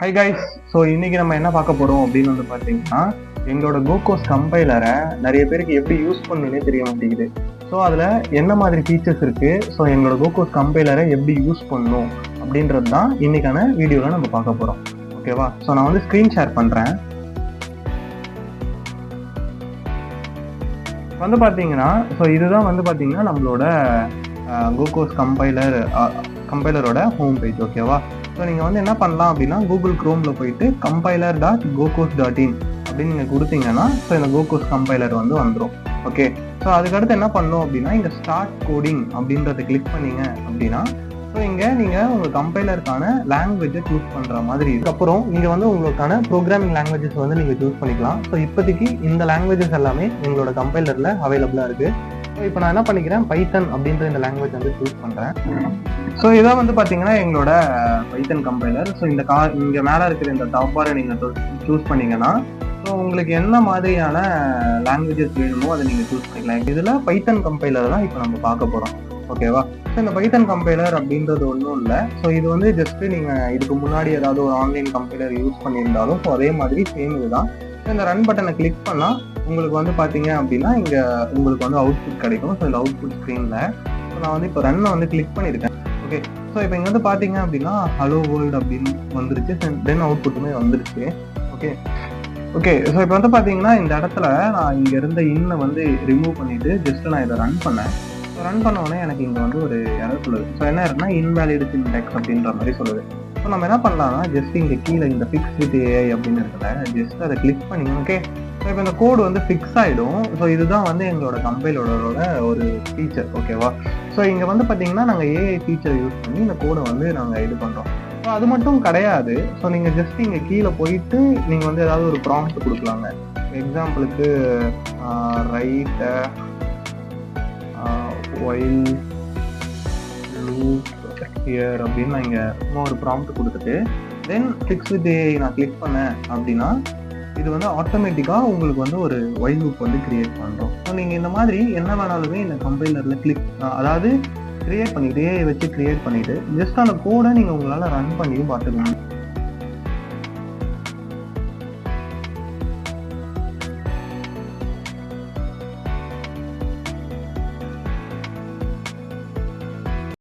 Hi guys. So இன்னைக்கு நம்ம என்ன பார்க்க போகிறோம் அப்படின்னு வந்து பார்த்தீங்கன்னா, எங்களோட கோகோஸ் கம்பைலரை நிறைய பேருக்கு எப்படி யூஸ் பண்ணணுன்னே தெரிய மாட்டேங்குது. ஸோ அதில் என்ன மாதிரி ஃபீச்சர்ஸ் இருக்குது, ஸோ எங்களோட கோகோஸ் கம்பைலரை எப்படி யூஸ் பண்ணணும் அப்படின்றது தான் இன்னைக்கான வீடியோவில் நம்ம பார்க்க போகிறோம். ஓகேவா? ஸோ நான் வந்து ஸ்க்ரீன் ஷேர் பண்ணுறேன். வந்து பார்த்தீங்கன்னா, ஸோ இதுதான் வந்து பார்த்தீங்கன்னா நம்மளோட கோகோஸ் கம்பைலரோட ஹோம் பேஜ். ஓகேவா? ஸோ நீங்கள் வந்து என்ன பண்ணலாம் அப்படின்னா, கூகுள் க்ரோமில் போயிட்டு compiler.gocos.in அப்படின்னு நீங்கள் கொடுத்தீங்கன்னா, ஸோ இந்த கோகோஸ் கம்பைலர் வந்து வந்துடும். ஓகே, ஸோ அதுக்கடுத்து என்ன பண்ணணும் அப்படின்னா, இங்கே ஸ்டார்ட் கோடிங் அப்படின்றத கிளிக் பண்ணீங்க அப்படின்னா, ஸோ இங்கே நீங்கள் உங்கள் கம்பைலருக்கான லாங்குவேஜை சூஸ் பண்ணுற மாதிரி இருக்கு. அப்புறம் இங்கே வந்து உங்களுக்கான ப்ரோக்ராமிங் லாங்குவேஜஸ் வந்து நீங்கள் சூஸ் பண்ணிக்கலாம். ஸோ இப்போதைக்கு இந்த லாங்குவேஜஸ் எல்லாமே எங்களோட கம்பைலரில் அவைலபிளாக இருக்குது. ஸோ இப்போ நான் என்ன பண்ணிக்கிறேன், பைத்தன் அப்படின்ற இந்த லாங்குவேஜ் வந்து சூஸ் பண்ணுறேன். ஸோ இதான் வந்து பார்த்தீங்கன்னா எங்களோட பைத்தன் கம்பைலர். ஸோ இங்கே மேலே இருக்கிற இந்த டாப் பாரை நீங்கள் சூஸ் பண்ணீங்கன்னா, ஸோ உங்களுக்கு என்ன மாதிரியான லாங்குவேஜஸ் வேணுமோ அதை நீங்கள் சூஸ் பண்ணிக்கலாம். இதில் பைத்தன் கம்பைலர் தான் இப்போ நம்ம பார்க்க போகிறோம். ஓகேவா? ஸோ இந்த பைத்தன் கம்பைலர் அப்படின்றது ஒன்றும் இல்லை. ஸோ இது வந்து ஜஸ்ட்டு நீங்கள் இதுக்கு முன்னாடி ஏதாவது ஒரு ஆன்லைன் கம்பைலர் யூஸ் பண்ணியிருந்தாலும் ஸோ அதே மாதிரி சேம் இதுதான். ஸோ இந்த ரன் பட்டனை கிளிக் பண்ணால் உங்களுக்கு வந்து பார்த்தீங்க அப்படின்னா இங்கே உங்களுக்கு வந்து அவுட்புட் கிடைக்கும். ஸோ இந்த அவுட்புட் ஸ்க்ரீனில் ஸோ நான் வந்து இப்போ ரன்னை வந்து கிளிக் பண்ணியிருக்கேன். ஓகே, ஸோ இப்போ இங்கே வந்து பார்த்தீங்க அப்படின்னா ஹலோ வேர்ல்டு அப்படின்னு வந்துருச்சு. தென் அவுட்புட்டுமே வந்துருச்சு. ஓகே ஓகே ஸோ இப்போ வந்து பார்த்தீங்கன்னா இந்த இடத்துல நான் இங்கே இருந்த இன்னை வந்து ரிமூவ் பண்ணிவிட்டு ஜஸ்ட்டு நான் இதை ரன் பண்ணேன். ஸோ ரன் பண்ண உடனே எனக்கு இங்கே வந்து ஒரு எரர் சொல்லுது. ஸோ என்ன இருக்குன்னா இன்வேலிட் சின்டெக்ஸ் அப்படின்ற மாதிரி சொல்லுது. ஸோ நம்ம என்ன பண்ணலாம்னா ஜஸ்ட் இங்கே கீழே இந்த ஃபிக்ஸ் வித் ஏஐ அப்படின்னு இருக்குல்ல, ஜஸ்ட் அதை கிளிக் பண்ணி ஓகே. ஸோ இப்போ இந்த கோடு வந்து ஃபிக்ஸ் ஆகிடும். ஸோ இதுதான் வந்து எங்களோட கம்பைலரோட ஒரு ஃபீச்சர். ஓகேவா? ஸோ இங்கே வந்து பார்த்தீங்கன்னா நாங்கள் ஏஐ ஃபீச்சரை யூஸ் பண்ணி இந்த கோடை வந்து நாங்கள் இது பண்ணுறோம். ஸோ அது மட்டும் கிடையாது. ஸோ நீங்கள் ஜஸ்ட் இங்கே கீழே போயிட்டு நீங்கள் வந்து ஏதாவது ஒரு ப்ராம்ப்ட் கொடுக்கலாங்க. எக்ஸாம்பிளுக்கு ரைட் ஒயில் லூப் ஹியர் அப்படின்னு நான் இங்கே சும்மா ஒரு ப்ராம்ப்ட் கொடுத்துட்டு தென் ஃபிக்ஸ் வித் ஏஐ நான் கிளிக் பண்ணேன் அப்படின்னா இது வந்து ஆட்டோமேட்டிக்காக உங்களுக்கு வந்து ஒரு ஒயில் லூப் வந்து கிரியேட் பண்ணுறோம். ஸோ நீங்கள் இந்த மாதிரி என்ன வேணாலுமே இந்த கம்பைலரில் அதாவது கிரியேட் பண்ணிவிட்டு ஏஐ வச்சு கிரியேட் பண்ணிவிட்டு ஜஸ்ட் அந்த கோடை நீங்கள் உங்களால் ரன் பண்ணியும் பார்த்துக்க முடியும்.